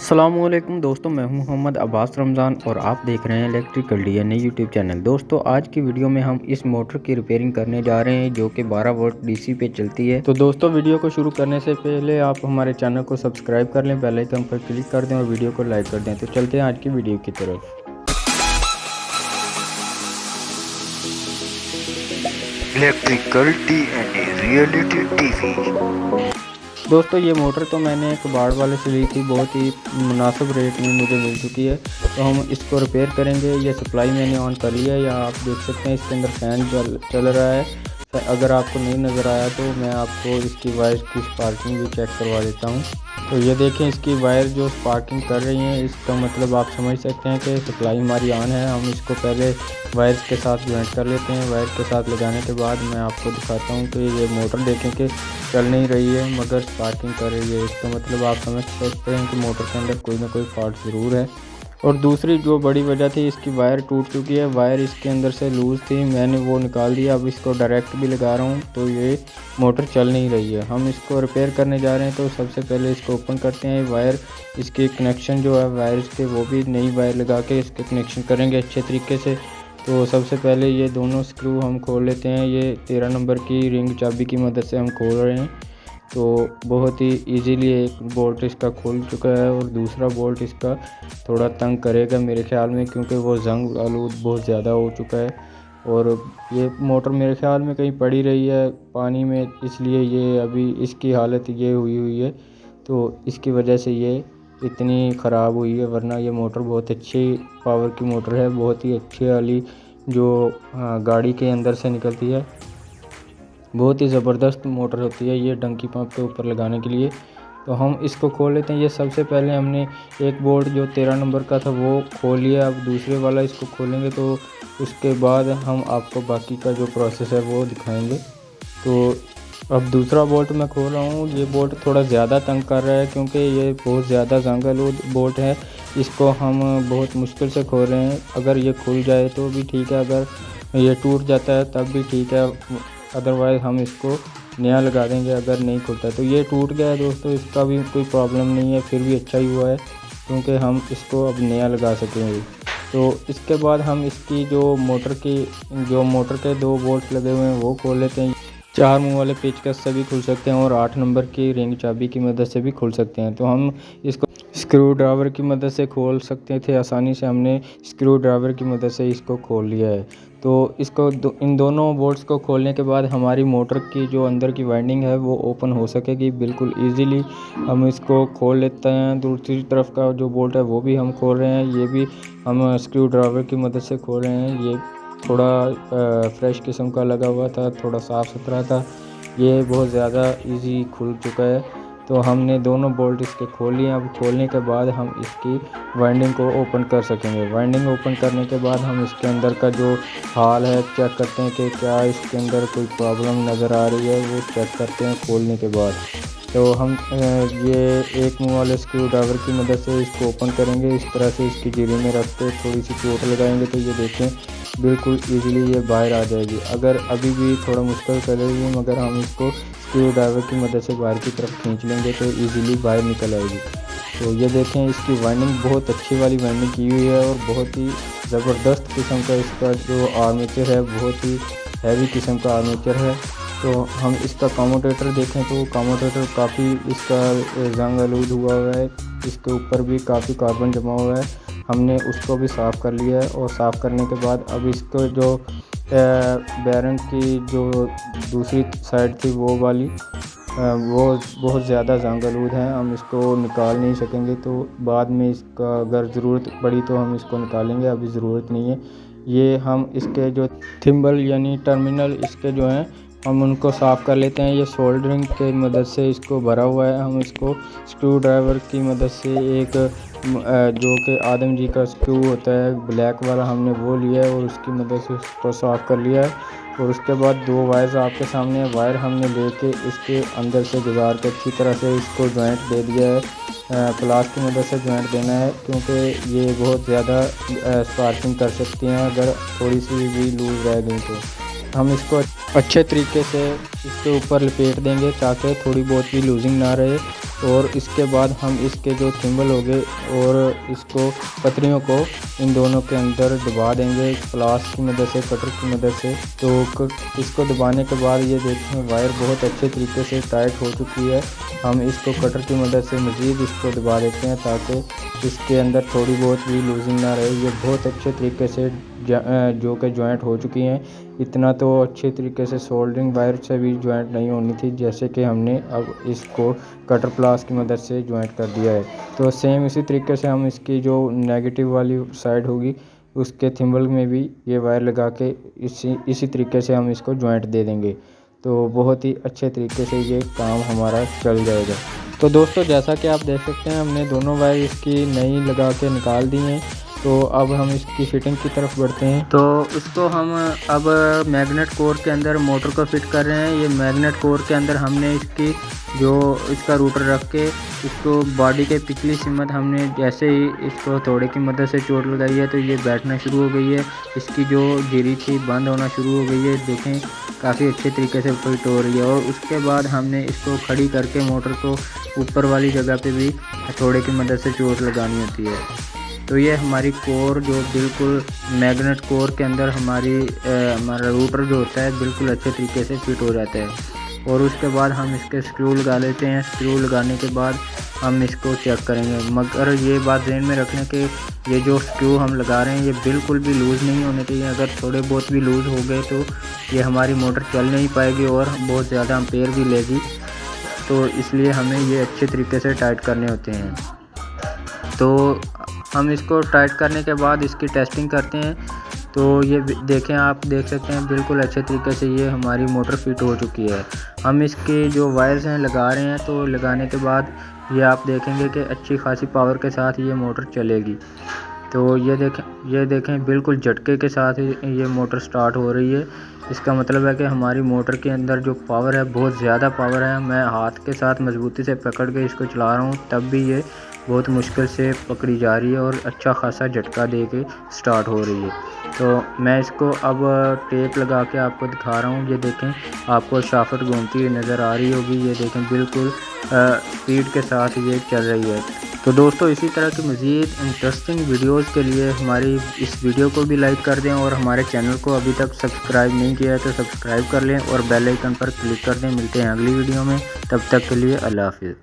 अस्सलामुअलैकुम दोस्तों, मैं हूं मोहम्मद अब्बास रमज़ान और आप देख रहे हैं इलेक्ट्रिकल डीएनए यूट्यूब चैनल। दोस्तों, आज की वीडियो में हम इस मोटर की रिपेयरिंग करने जा रहे हैं जो कि 12 वोल्ट डीसी पे चलती है। तो दोस्तों, वीडियो को शुरू करने से पहले आप हमारे चैनल को सब्सक्राइब कर लें, बेल आइकन पर क्लिक कर दें और वीडियो को लाइक कर दें। तो चलते हैं आज की वीडियो की तरफ। Electrical DNA reality TV. दोस्तों, ये मोटर तो मैंने एक बाड़ वाले से ली थी, बहुत ही मुनासिब रेट में मुझे मिल चुकी है। तो हम इसको रिपेयर करेंगे। ये सप्लाई मैंने ऑन कर लिया है, या आप देख सकते हैं इसके अंदर फैन चल रहा है। अगर आपको नहीं नज़र आया तो मैं आपको इसकी वायर की स्पार्किंग भी चेक करवा देता हूँ। तो ये देखें, इसकी वायर जो स्पार्किंग कर रही हैं, इसका मतलब आप समझ सकते हैं कि सप्लाई हमारी ऑन है। हम इसको पहले वायर्स के साथ ज्वाइंट कर लेते हैं। वायर के साथ लगाने के बाद मैं आपको दिखाता हूँ कि ये मोटर देखें कि चल नहीं रही है मगर स्पार्किंग कर रही है। इसका मतलब आप समझ सकते हैं कि मोटर के अंदर कोई ना कोई फॉल्ट ज़रूर है। और दूसरी जो बड़ी वजह थी, इसकी वायर टूट चुकी है। वायर इसके अंदर से लूज़ थी, मैंने वो निकाल दिया। अब इसको डायरेक्ट भी लगा रहा हूँ तो ये मोटर चल नहीं रही है। हम इसको रिपेयर करने जा रहे हैं। तो सबसे पहले इसको ओपन करते हैं। वायर इसके कनेक्शन जो है वायर्स के, वो भी नई वायर लगा के इसके कनेक्शन करेंगे अच्छे तरीके से। तो सबसे पहले ये दोनों स्क्रू हम खोल लेते हैं। ये 13 नंबर की रिंग चाबी की मदद से हम खोल रहे हैं। तो बहुत ही इजीली एक बोल्ट इसका खुल चुका है और दूसरा बोल्ट इसका थोड़ा तंग करेगा मेरे ख्याल में, क्योंकि वो जंग आलूद बहुत ज़्यादा हो चुका है। और ये मोटर मेरे ख्याल में कहीं पड़ी रही है पानी में, इसलिए ये अभी इसकी हालत ये हुई है। तो इसकी वजह से ये इतनी ख़राब हुई है, वरना ये मोटर बहुत अच्छी पावर की मोटर है, बहुत ही अच्छी वाली जो गाड़ी के अंदर से निकलती है। बहुत ही ज़बरदस्त मोटर होती है ये डंकी पंप के ऊपर लगाने के लिए। तो हम इसको खोल लेते हैं। ये सबसे पहले हमने एक बोल्ट जो 13 नंबर का था वो खोल लिया। अब दूसरे वाला इसको खोलेंगे तो उसके बाद हम आपको बाकी का जो प्रोसेस है वो दिखाएंगे। तो अब दूसरा बोल्ट मैं खोल रहा हूँ। ये बोल्ट थोड़ा ज़्यादा तंग कर रहा है क्योंकि ये बहुत ज़्यादा जंगआलूद बोल्ट है। इसको हम बहुत मुश्किल से खोल रहे हैं। अगर ये खुल जाए तो भी ठीक है, अगर ये टूट जाता है तब भी ठीक है, अदरवाइज़ हम इसको नया लगा देंगे अगर नहीं खुलता। तो ये टूट गया है दोस्तों, इसका भी कोई प्रॉब्लम नहीं है, फिर भी अच्छा ही हुआ है क्योंकि हम इसको अब नया लगा सकेंगे। तो इसके बाद हम इसकी जो मोटर के 2 बोल्ट लगे हुए हैं वो खोल लेते हैं। 4 मुँह वाले पेचकस से भी खुल सकते हैं और 8 नंबर की रिंग चाबी की मदद से भी खुल सकते हैं। तो हम इसको स्क्रू ड्राइवर की मदद से खोल सकते थे आसानी से। हमने स्क्रू ड्राइवर की मदद से इसको खोल लिया है। तो इसको इन दोनों बोल्ट्स को खोलने के बाद हमारी मोटर की जो अंदर की वाइंडिंग है वो ओपन हो सकेगी बिल्कुल इजीली। हम इसको खोल लेते हैं। दूसरी तरफ का जो बोल्ट है वो भी हम खोल रहे हैं। ये भी हम स्क्रू ड्राइवर की मदद से खोल रहे हैं। ये थोड़ा फ्रेश किस्म का लगा हुआ था, थोड़ा साफ़ सुथरा था। ये बहुत ज़्यादा इजी खुल चुका है। तो हमने दोनों बोल्ट इसके खोल लिए। अब खोलने के बाद हम इसकी वाइंडिंग को ओपन कर सकेंगे। वाइंडिंग ओपन करने के बाद हम इसके अंदर का जो हाल है चेक करते हैं कि क्या इसके अंदर कोई प्रॉब्लम नज़र आ रही है, वो चेक करते हैं खोलने के बाद। तो हम ये एक मुँह वाले स्क्रू ड्राइवर की मदद से इसको ओपन करेंगे। इस तरह से इसकी जीरी में रख के थोड़ी सी चोट लगाएंगे तो ये देखें बिल्कुल ईज़िली ये बाहर आ जाएगी। अगर अभी भी थोड़ा मुश्किल कर रही है मगर हम इसको स्क्रू ड्राइवर की मदद से बाहर की तरफ खींच लेंगे तो इजीली बाहर निकल आएगी। तो ये देखें, इसकी वाइंडिंग बहुत अच्छी वाली वाइंडिंग की हुई है और बहुत ही ज़बरदस्त किस्म का इसका जो आर्मेचर है, बहुत ही हैवी किस्म का आर्मेचर है। तो हम इसका कम्यूटेटर देखें तो कम्यूटेटर काफ़ी इसका जंग आलूद हुआ है। इसके ऊपर भी काफ़ी कार्बन जमा हुआ है। हमने उसको भी साफ़ कर लिया है और साफ़ करने के बाद अब इसको जो बैरंग की जो दूसरी साइड थी वो वाली वो बहुत ज़्यादा जंग-आलूद है। हम इसको निकाल नहीं सकेंगे, तो बाद में इसका अगर ज़रूरत पड़ी तो हम इसको निकालेंगे, अभी ज़रूरत नहीं है। ये हम इसके जो थिम्बल यानी टर्मिनल इसके जो हैं हम उनको साफ़ कर लेते हैं। ये सोल्डरिंग की मदद से इसको भरा हुआ है। हम इसको स्क्रू ड्राइवर की मदद से एक जो कि आदम जी का स्क्रू होता है ब्लैक वाला, हमने वो लिया है और उसकी मदद से उसको साफ़ कर लिया है। और उसके बाद 2 वायर्स आपके सामने वायर हमने लेके इसके अंदर से गुजार के अच्छी तरह से इसको जॉइंट दे दिया है। प्लास की मदद से जॉइंट देना है क्योंकि ये बहुत ज़्यादा स्पार्किंग कर सकती हैं अगर थोड़ी सी भी लूज़ रह गई तो। हम इसको अच्छे तरीके से इसके ऊपर लपेट देंगे ताकि थोड़ी बहुत भी लूजिंग ना रहे। और इसके बाद हम इसके जो थिम्बल हो गए और इसको पतरियों को इन दोनों के अंदर दबा देंगे प्लास की मदद से, कटर की मदद से। तो इसको दबाने के बाद ये देखें वायर बहुत अच्छे तरीके से टाइट हो चुकी है। हम इसको कटर की मदद से मज़ीद इसको दबा देते हैं ताकि इसके अंदर थोड़ी बहुत भी लूजिंग ना रहे। ये बहुत अच्छे तरीके से जो कि जॉइंट हो चुकी हैं। इतना तो अच्छे तरीके से सोल्डरिंग वायर से भी जॉइंट नहीं होनी थी, जैसे कि हमने अब इसको कटर प्लास की मदद से जॉइंट कर दिया है। तो सेम इसी तरीके से हम इसकी जो नेगेटिव वाली साइड होगी उसके थिम्बल में भी ये वायर लगा के इसी तरीके से हम इसको जॉइंट दे देंगे। तो बहुत ही अच्छे तरीके से ये काम हमारा चल जाएगा। तो दोस्तों जैसा कि आप देख सकते हैं हमने दोनों वायर इसकी नई लगा के निकाल दी हैं। तो अब हम इसकी फिटिंग की तरफ बढ़ते हैं। तो इसको हम अब मैग्नेट कोर के अंदर मोटर को फिट कर रहे हैं। ये मैग्नेट कोर के अंदर हमने इसकी जो इसका रूटर रख के इसको बॉडी के पिछली सिमत हमने जैसे ही इसको थोड़े की मदद से चोट लगाई है तो ये बैठना शुरू हो गई है। इसकी जो गिरी थी बंद होना शुरू हो गई है, देखें काफ़ी अच्छे तरीके से फिट हो रही है। और उसके बाद हमने इसको खड़ी करके मोटर को ऊपर वाली जगह पे भी हथौड़े की मदद से चोट लगानी होती है। तो ये हमारी कोर जो बिल्कुल मैग्नेट कोर के अंदर हमारा रूटर जो होता है बिल्कुल अच्छे तरीके से फिट हो जाता है। और उसके बाद हम इसके स्क्रू लगा लेते हैं। स्क्रू लगाने के बाद हम इसको चेक करेंगे, मगर ये बात ध्यान में रखने के ये जो स्क्रू हम लगा रहे हैं ये बिल्कुल भी लूज़ नहीं होने चाहिए। अगर थोड़े बहुत भी लूज़ हो गए तो ये हमारी मोटर चल नहीं पाएगी और बहुत ज़्यादा एम्पेयर भी लेगी। तो इसलिए हमें ये अच्छे तरीके से टाइट करने होते हैं। तो हम इसको टाइट करने के बाद इसकी टेस्टिंग करते हैं। तो ये देखें, आप देख सकते हैं बिल्कुल अच्छे तरीके से ये हमारी मोटर फिट हो चुकी है। हम इसके जो वायर्स हैं लगा रहे हैं, तो लगाने के बाद ये आप देखेंगे कि अच्छी खासी पावर के साथ ये मोटर चलेगी। तो ये देखें बिल्कुल झटके के साथ ये मोटर स्टार्ट हो रही है। इसका मतलब है कि हमारी मोटर के अंदर जो पावर है बहुत ज़्यादा पावर है। मैं हाथ के साथ मजबूती से पकड़ के इसको चला रहा हूँ, तब भी ये बहुत मुश्किल से पकड़ी जा रही है और अच्छा खासा झटका दे के स्टार्ट हो रही है। तो मैं इसको अब टेप लगा के आपको दिखा रहा हूँ। ये देखें, आपको शाफ्ट घूमती हुई नज़र आ रही होगी। ये देखें बिल्कुल स्पीड के साथ ये चल रही है। तो दोस्तों इसी तरह की मज़ीद इंटरेस्टिंग वीडियोस के लिए हमारी इस वीडियो को भी लाइक कर दें और हमारे चैनल को अभी तक सब्सक्राइब नहीं किया है तो सब्सक्राइब कर लें और बेल आइकन पर क्लिक कर दें। मिलते हैं अगली वीडियो में, तब तक के लिए अल्लाह हाफिज़।